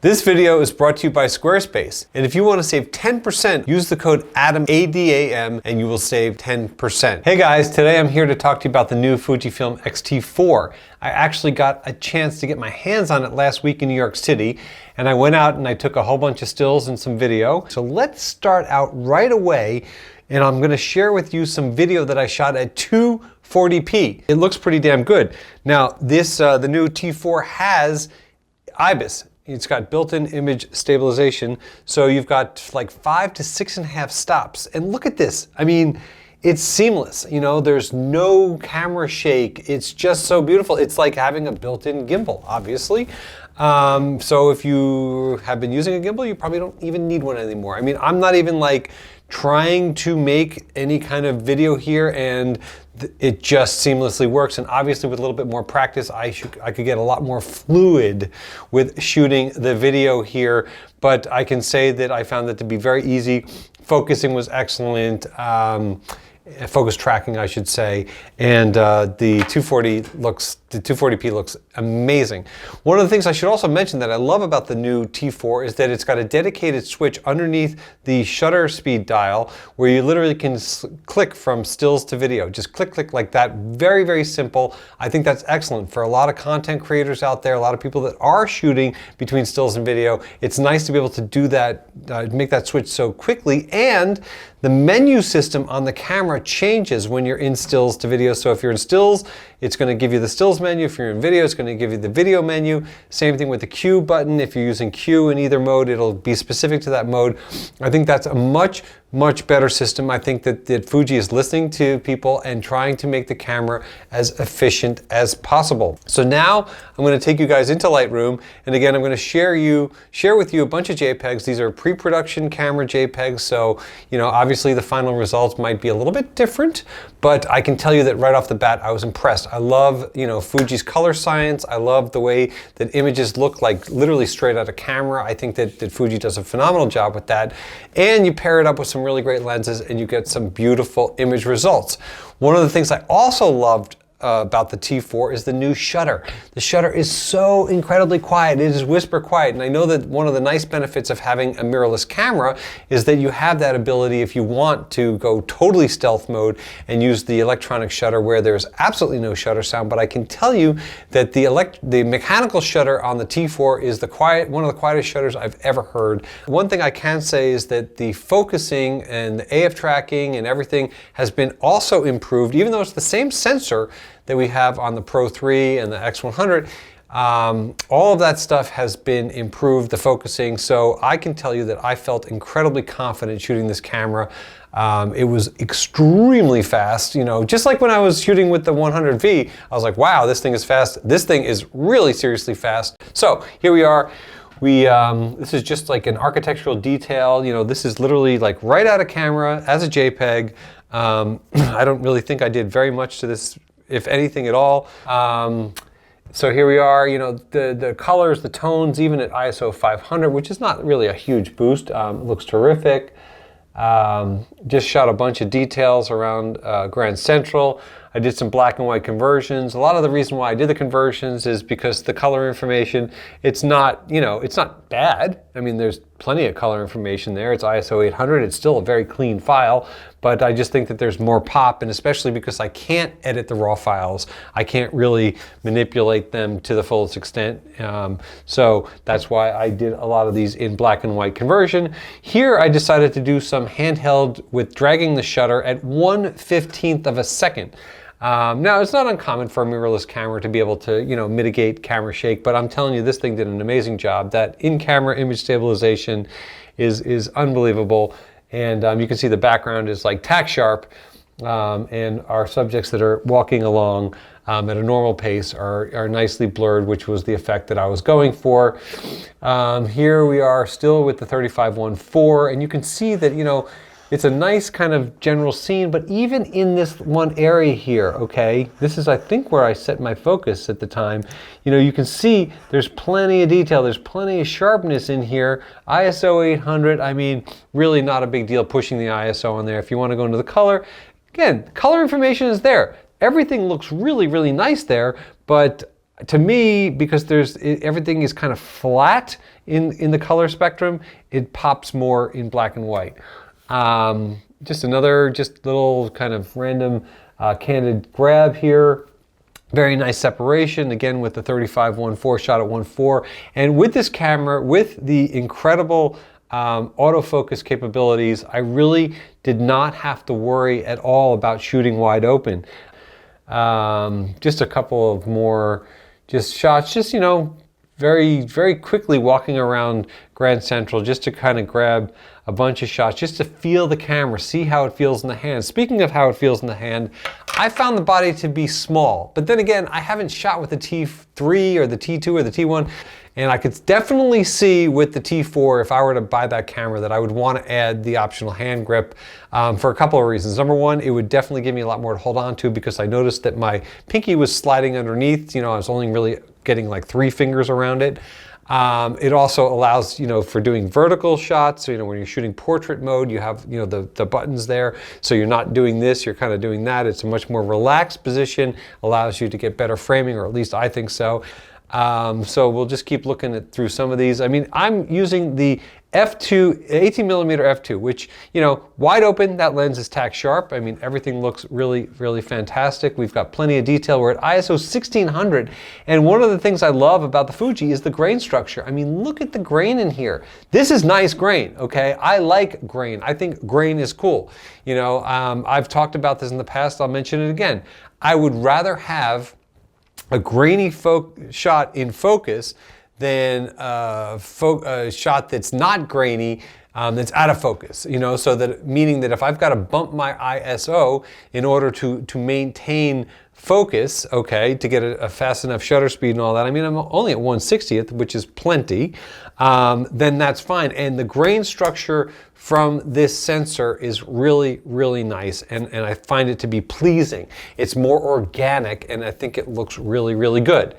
This video is brought to you by Squarespace, and if you want to save 10%, use the code ADAM, A-D-A-M, and you will save 10%. Hey guys, today I'm here to talk to you about the new Fujifilm X-T4. I actually got a chance to get my hands on it last week in New York City, and I went out and I took a whole bunch of stills and some video. So let's start out right away, and I'm going to share with you some video that I shot at 240p. It looks pretty damn good. Now, the new T4 has IThe. It's got built-in image stabilization, so you've got like 5 to 6.5 stops. And look at this. I mean, it's seamless. You know, there's no camera shake. It's just so beautiful. It's like having a built-in gimbal, obviously. So if you have been using a gimbal, you probably don't even need one anymore. I mean, I'm not even like trying to make any kind of video here, and it just seamlessly works. And obviously with a little bit more practice, I could get a lot more fluid with shooting the video here. But I can say that I found it to be very easy. Focusing was excellent. Focus tracking, I should say, and the 240p looks amazing. One of the things I should also mention that I love about the new T4 is that it's got a dedicated switch underneath the shutter speed dial where you literally can click from stills to video. Just click, click like that. Very, very simple. I think that's excellent for a lot of content creators out there, a lot of people that are shooting between stills and video. It's nice to be able to do that, make that switch so quickly, and the menu system on the camera changes when you're in stills to video. So if you're in stills, it's going to give you the stills menu. If you're in video, it's going to give you the video menu. Same thing with the Q button. If you're using Q in either mode, it'll be specific to that mode. I think that's a much better system. I think that Fuji is listening to people and trying to make the camera as efficient as possible. So now I'm going to take you guys into Lightroom, and again, I'm going to share with you a bunch of JPEGs. These are pre-production camera JPEGs, so you know, obviously the final results might be a little bit different, but I can tell you that right off the bat, I was impressed. I love, you know, Fuji's color science. I love the way that images look like literally straight out of camera. I think that Fuji does a phenomenal job with that, and you pair it up with some really great lenses and you get some beautiful image results. One of the things I also loved about the T4 is the new shutter. The shutter is so incredibly quiet. It is whisper quiet. And I know that one of the nice benefits of having a mirrorless camera is that you have that ability if you want to go totally stealth mode and use the electronic shutter where there's absolutely no shutter sound. But I can tell you that the mechanical shutter on the T4 is one of the quietest shutters I've ever heard. One thing I can say is that the focusing and the AF tracking and everything has been also improved, even though it's the same sensor that we have on the Pro 3 and the X100. All of that stuff has been improved, the focusing, so I can tell you that I felt incredibly confident shooting this camera. It was extremely fast, you know, just like when I was shooting with the 100V, I was like, wow, this thing is fast. This thing is really seriously fast. So here we are. This is just like an architectural detail. You know, this is literally like right out of camera as a JPEG. I don't really think I did very much to this, if anything at all. So here we are, you know, the colors, the tones, even at ISO 500, which is not really a huge boost. It looks terrific. Just shot a bunch of details around Grand Central. I did some black and white conversions. A lot of the reason why I did the conversions is because the color information, it's not, you know, it's not bad. I mean, there's plenty of color information there. It's ISO 800. It's still a very clean file, but I just think that there's more pop, and especially because I can't edit the raw files. I can't really manipulate them to the fullest extent. So that's why I did a lot of these in black and white conversion. Here I decided to do some handheld with dragging the shutter at 1/15 of a second. Now, it's not uncommon for a mirrorless camera to be able to, you know, mitigate camera shake, but I'm telling you, this thing did an amazing job. That in-camera image stabilization is unbelievable, and you can see the background is like tack sharp, and our subjects that are walking along at a normal pace are nicely blurred, which was the effect that I was going for. Here we are still with the 35-1.4, and you can see that, you know, it's a nice kind of general scene, but even in this one area here, okay, this is, I think, where I set my focus at the time. You know, you can see there's plenty of detail, there's plenty of sharpness in here. ISO 800, I mean, really not a big deal pushing the ISO on there. If you want to go into the color, again, color information is there. Everything looks really, really nice there, but To me, because everything is kind of flat in the color spectrum, it pops more in black and white. Just little kind of random candid grab here. Very nice separation, again with the 35-1.4 shot at 1.4. And with this camera, with the incredible autofocus capabilities, I really did not have to worry at all about shooting wide open. Just a couple of more shots, you know, very, very quickly walking around Grand Central just to kind of grab a bunch of shots, just to feel the camera, see how it feels in the hand. Speaking of how it feels in the hand, I found the body to be small, but then again, I haven't shot with the T3 or the T2 or the T1, and I could definitely see with the T4, if I were to buy that camera, that I would want to add the optional hand grip for a couple of reasons. Number one, it would definitely give me a lot more to hold on to, because I noticed that my pinky was sliding underneath. You know, I was only really getting like 3 fingers around it. It also allows, you know, for doing vertical shots. So, you know, when you're shooting portrait mode, you have, you know, the buttons there. So you're not doing this, you're kind of doing that. It's a much more relaxed position, allows you to get better framing, or at least I think so. So we'll just keep looking through some of these. I mean, I'm using the f2, 18mm f2, which, you know, wide open, that lens is tack sharp. I mean, everything looks really, really fantastic. We've got plenty of detail. We're at ISO 1600. And one of the things I love about the Fuji is the grain structure. I mean, look at the grain in here. This is nice grain, okay? I like grain. I think grain is cool. You know, I've talked about this in the past. I'll mention it again. I would rather have a grainy shot in focus than a shot that's not grainy, that's out of focus, you know, so that, meaning that if I've got to bump my ISO in order to maintain focus, okay, to get a fast enough shutter speed and all that, I mean, I'm only at 1/60th, which is plenty, then that's fine. And the grain structure from this sensor is really, really nice, and I find it to be pleasing. It's more organic, and I think it looks really, really good.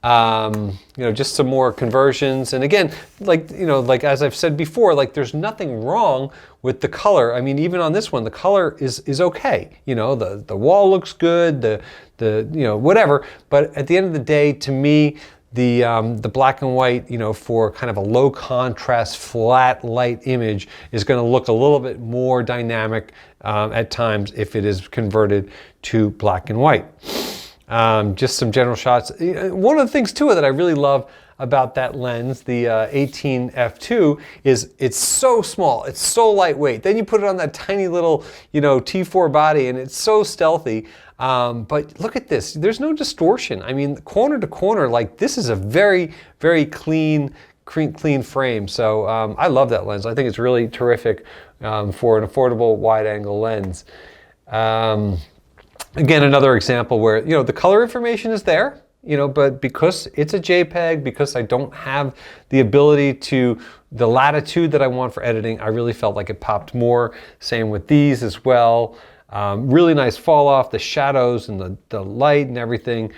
You know, just some more conversions. And again, like, you know, like as I've said before, like there's nothing wrong with the color. I mean, even on this one, the color is okay. You know, the wall looks good, the you know, whatever. But at the end of the day, to me, the black and white, you know, for kind of a low contrast, flat, light image is going to look a little bit more dynamic at times if it is converted to black and white. Just some general shots. One of the things too that I really love about that lens, the 18 f2, is it's so small, it's so lightweight. Then you put it on that tiny little, you know, T4 body, and it's so stealthy. But look at this, there's no distortion. I mean, corner to corner, like this is a very, very clean frame. So I love that lens. I think it's really terrific for an affordable wide-angle lens. Again, another example where, you know, the color information is there, you know, but because it's a JPEG, because I don't have the ability to, the latitude that I want for editing, I really felt like it popped more. Same with these as well. Really nice fall off, the shadows and the light and everything.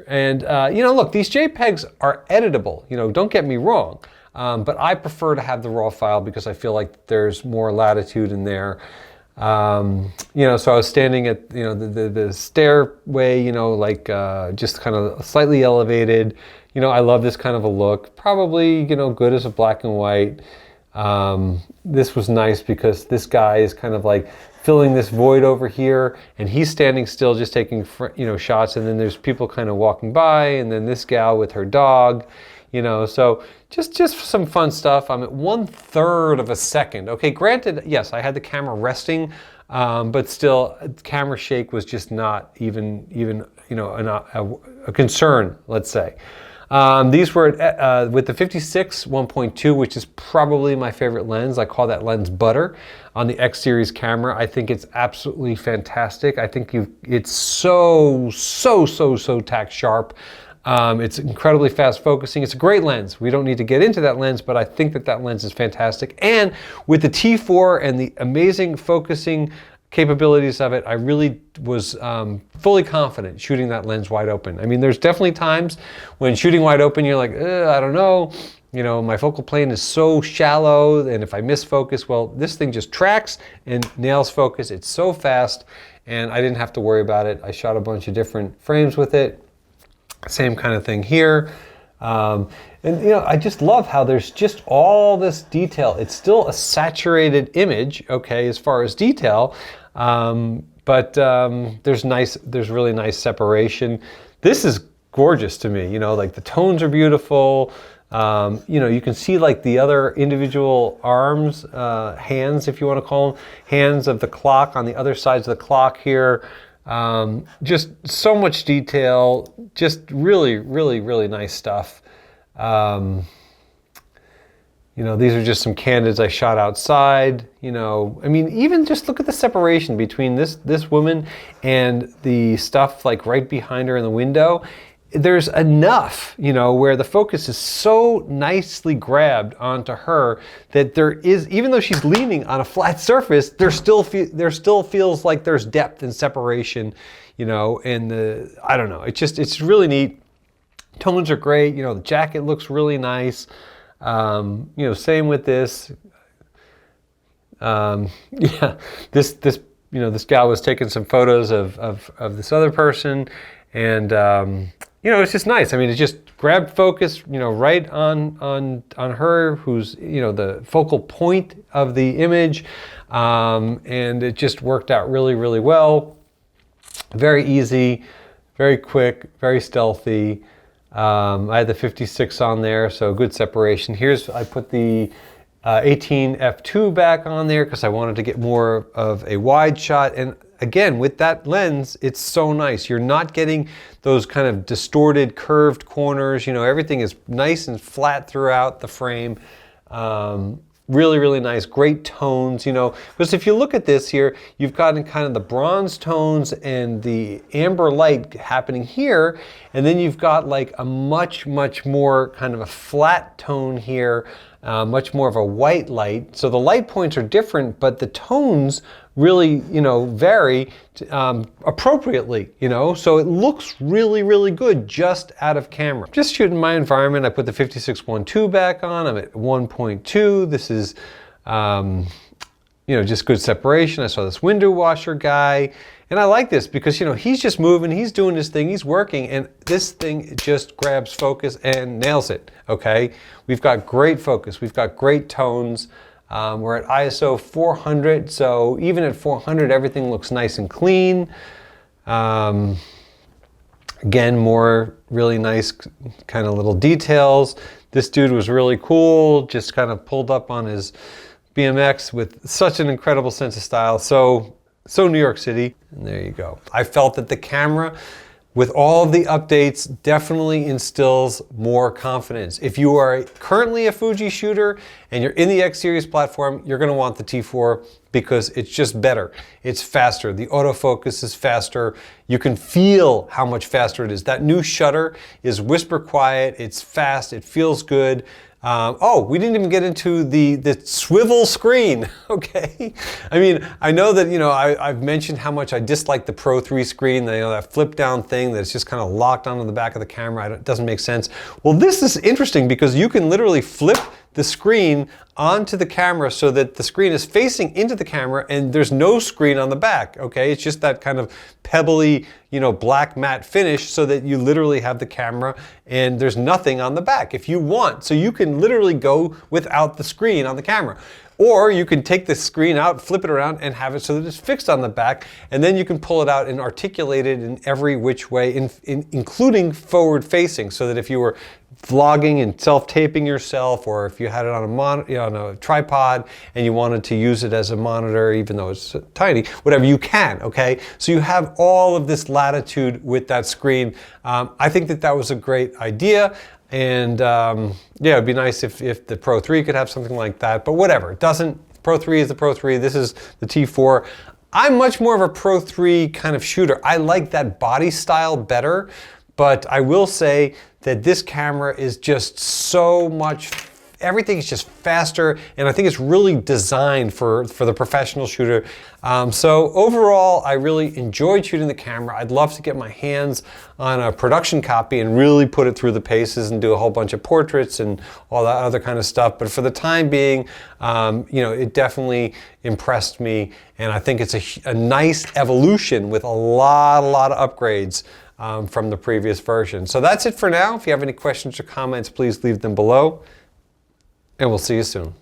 And, you know, look, these JPEGs are editable, you know, don't get me wrong. But I prefer to have the raw file because I feel like there's more latitude in there. You know, so I was standing at, you know, the stairway, you know, like just kind of slightly elevated. You know, I love this kind of a look. Probably, you know, good as a black and white. This was nice because this guy is kind of like filling this void over here, and he's standing still just taking, you know, shots, and then there's people kind of walking by, and then this gal with her dog. You know, so just some fun stuff. I'm at 1/3 of a second. Okay, granted, yes, I had the camera resting, but still, camera shake was just not even you know, a concern, let's say. These were with the 56 1.2, which is probably my favorite lens. I call that lens butter on the X series camera. I think it's absolutely fantastic. I think it's so tack sharp. It's incredibly fast focusing. It's a great lens. We don't need to get into that lens, but I think that lens is fantastic. And with the T4 and the amazing focusing capabilities of it, I really was fully confident shooting that lens wide open. I mean, there's definitely times when shooting wide open, you're like, I don't know. You know, my focal plane is so shallow, and if I miss focus, well, this thing just tracks and nails focus. It's so fast, and I didn't have to worry about it. I shot a bunch of different frames with it. Same kind of thing here. And you know, I just love how there's just all this detail. It's still a saturated image, okay, as far as detail, but there's really nice separation. This is gorgeous to me, you know, like the tones are beautiful. You know, you can see like the other individual arms, hands, if you want to call them, hands of the clock on the other sides of the clock here. Just so much detail, just really, really, really nice stuff. You know, these are just some candids I shot outside. You know, I mean, even just look at the separation between this woman and the stuff like right behind her in the window. There's enough, you know, where the focus is so nicely grabbed onto her that there is, even though she's leaning on a flat surface, there still feels like there's depth and separation, you know, and I don't know, it's really neat. Tones are great, you know, the jacket looks really nice. You know, same with this. Yeah, this you know, this gal was taking some photos of this other person, and you know, it's just nice. I mean, it just grabbed focus, you know, right on her, who's, you know, the focal point of the image, and it just worked out really, really well. Very easy, very quick, very stealthy. I had the 56 on there, so good separation. I put the 18 f2 back on there because I wanted to get more of a wide shot. And again, with that lens, it's so nice. You're not getting those kind of distorted, curved corners. You know, everything is nice and flat throughout the frame. Really, really nice, great tones, you know, because if you look at this here, you've got kind of the bronze tones and the amber light happening here, and then you've got like a much, much more kind of a flat tone here, much more of a white light. So the light points are different, but the tones really, you know, vary appropriately, you know, so it looks really, really good just out of camera. Just shooting my environment. I put the 56-1.2 back on. I'm at 1.2. This is, you know, just good separation. I saw this window washer guy, and I like this because, you know, he's just moving, he's doing his thing, he's working, and this thing just grabs focus and nails it, okay? We've got great focus. We've got great tones. We're at ISO 400, so even at 400, everything looks nice and clean. Again, more really nice kind of little details. This dude was really cool, just kind of pulled up on his BMX with such an incredible sense of style. So New York City, and there you go. I felt that the camera, with all of the updates, definitely instills more confidence. If you are currently a Fuji shooter and you're in the X series platform, you're gonna want the T4 because it's just better. It's faster. The autofocus is faster. You can feel how much faster it is. That new shutter is whisper quiet. It's fast. It feels good. Oh, we didn't even get into the swivel screen, okay? I mean, I know that, you know, I've mentioned how much I dislike the Pro 3 screen, you know, that flip down thing that's just kind of locked onto the back of the camera. It doesn't make sense. Well, this is interesting because you can literally flip the screen onto the camera so that the screen is facing into the camera and there's no screen on the back, okay? It's just that kind of pebbly, you know, black matte finish so that you literally have the camera and there's nothing on the back if you want. So you can literally go without the screen on the camera. Or you can take the screen out, flip it around, and have it so that it's fixed on the back, and then you can pull it out and articulate it in every which way, including forward facing, so that if you were vlogging and self-taping yourself, or if you had it on on a tripod and you wanted to use it as a monitor, even though it's tiny, whatever, you can, okay? So you have all of this latitude with that screen. I think that that was a great idea. And yeah, it'd be nice if the Pro 3 could have something like that, but whatever, it doesn't. Pro 3 is the Pro 3, this is the T4. I'm much more of a Pro 3 kind of shooter. I like that body style better, but I will say that this camera is just so much, everything is just faster, and I think it's really designed for the professional shooter. So overall, I really enjoyed shooting the camera. I'd love to get my hands on a production copy and really put it through the paces and do a whole bunch of portraits and all that other kind of stuff. But for the time being, you know, it definitely impressed me, and I think it's a nice evolution with a lot of upgrades from the previous version. So that's it for now. If you have any questions or comments, please leave them below, and we'll see you soon.